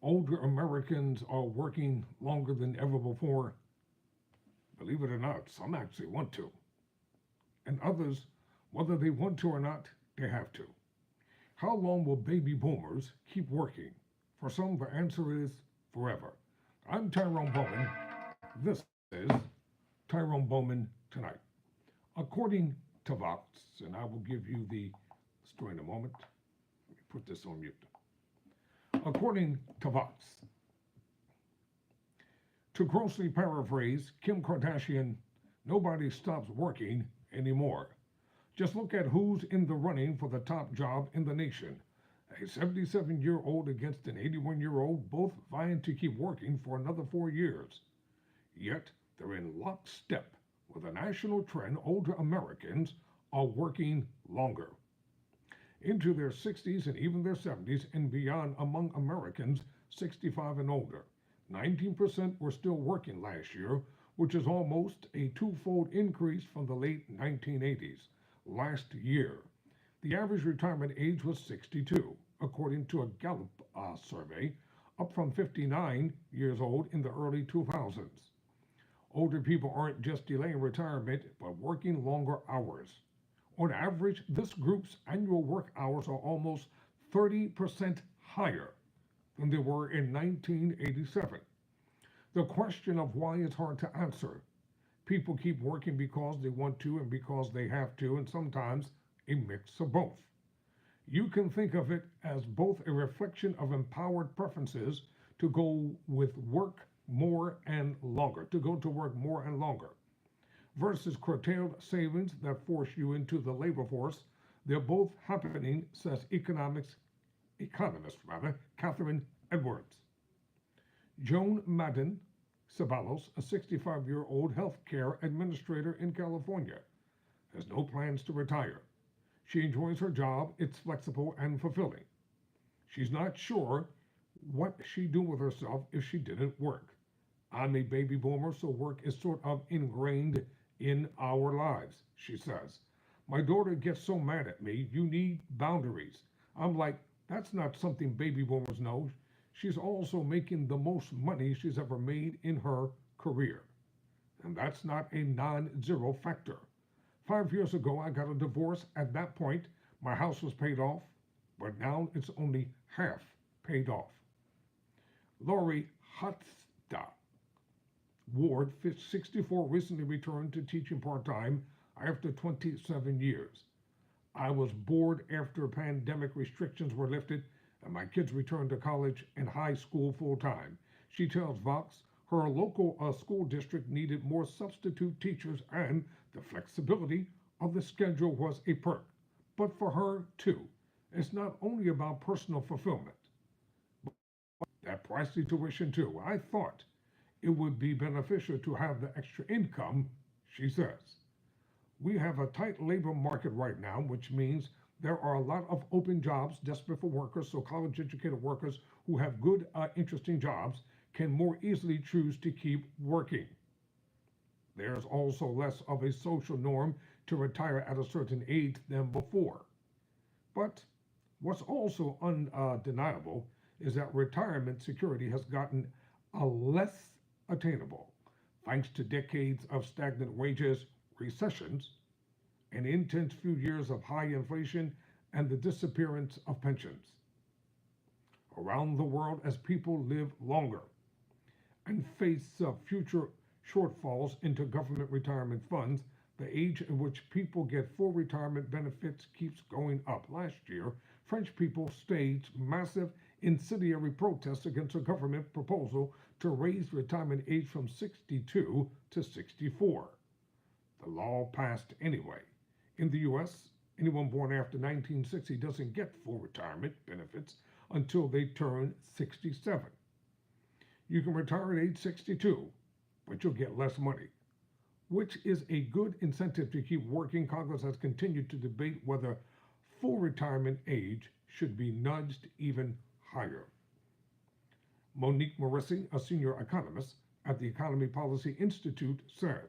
older Americans are working longer than ever before. Believe it or not, some actually want to. And others, whether they want to or not, they have to. How long will baby boomers keep working? For some, the answer is forever. I'm Tyrone Bowman. This is Tyrone Bowman Tonight. According to VOX, and I will give you the story in a moment. Let me put this on mute. According to VOX, to grossly paraphrase Kim Kardashian, nobody stops working anymore. Just look at who's in the running for the top job in the nation. A 77-year-old against an 81-year-old, both vying to keep working for another 4 years. Yet, they're in lockstep with a national trend. Older Americans are working longer, into their 60s and even their 70s and beyond. Among Americans 65 and older, 19% were still working last year, which is almost a twofold increase from the late 1980s. Last year, the average retirement age was 62, according to a Gallup survey, up from 59 years old in the early 2000s. Older people aren't just delaying retirement, but working longer hours. On average, this group's annual work hours are almost 30% higher than they were in 1987. The question of why is hard to answer. People keep working because they want to and because they have to, and sometimes a mix of both. You can think of it as both a reflection of empowered preferences to go with work more and longer, to go to work more and longer, versus curtailed savings that force you into the labor force. They're both happening, says economist Catherine Edwards. Joan Madden Ceballos, a 65-year-old healthcare administrator in California, has no plans to retire. She enjoys her job. It's flexible and fulfilling. She's not sure what she'd do with herself if she didn't work. I'm a baby boomer, so work is sort of ingrained in our lives, she says. My daughter gets so mad at me. You need boundaries. I'm like, that's not something baby boomers know. She's also making the most money she's ever made in her career. And that's not a non-zero factor. 5 years ago, I got a divorce. At that point, my house was paid off, but now it's only half paid off. Lori Hotsta Ward, 64, recently returned to teaching part-time after 27 years. I was bored after pandemic restrictions were lifted and my kids returned to college and high school full-time. She tells VOX her local school district needed more substitute teachers and the flexibility of the schedule was a perk. But for her, too, it's not only about personal fulfillment, but that pricey tuition, too. I thought it would be beneficial to have the extra income, she says. We have a tight labor market right now, which means there are a lot of open jobs desperate for workers, so college-educated workers who have good, interesting jobs can more easily choose to keep working. There's also less of a social norm to retire at a certain age than before. But what's also undeniable is that retirement security has gotten less attainable, thanks to decades of stagnant wages, recessions, an intense few years of high inflation, and the disappearance of pensions. Around the world, as people live longer and face future shortfalls into government retirement funds, the age at which people get full retirement benefits keeps going up. Last year, French people staged massive incendiary protests against a government proposal to raise retirement age from 62 to 64. The law passed anyway. In the U.S., anyone born after 1960 doesn't get full retirement benefits until they turn 67. You can retire at age 62, but you'll get less money, which is a good incentive to keep working. Congress has continued to debate whether full retirement age should be nudged even higher. Monique Morissi, a senior economist at the Economy Policy Institute, says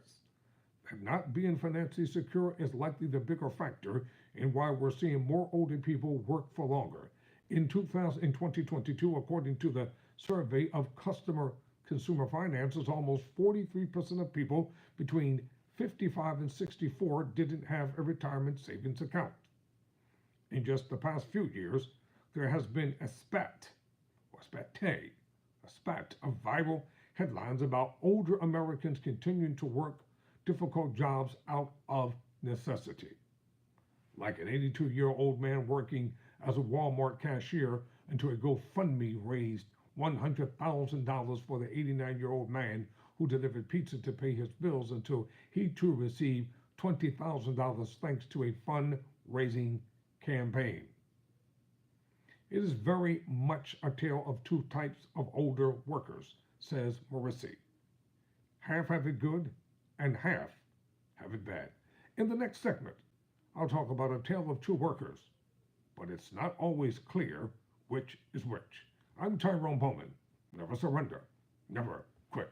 that not being financially secure is likely the bigger factor in why we're seeing more older people work for longer. In 2022, according to the survey of consumer finances, almost 43% of people between 55 and 64 didn't have a retirement savings account. In just the past few years, there has been a spat of viral headlines about older Americans continuing to work difficult jobs out of necessity. Like an 82-year-old man working as a Walmart cashier until a GoFundMe raised $100,000 for the 89-year-old man who delivered pizza to pay his bills until he too received $20,000 thanks to a fundraising campaign. It is very much a tale of two types of older workers, says Marissi. Half have it good and half have it bad. In the next segment, I'll talk about a tale of two workers, but it's not always clear which is which. I'm Tyrone Bowman. Never surrender, never quit.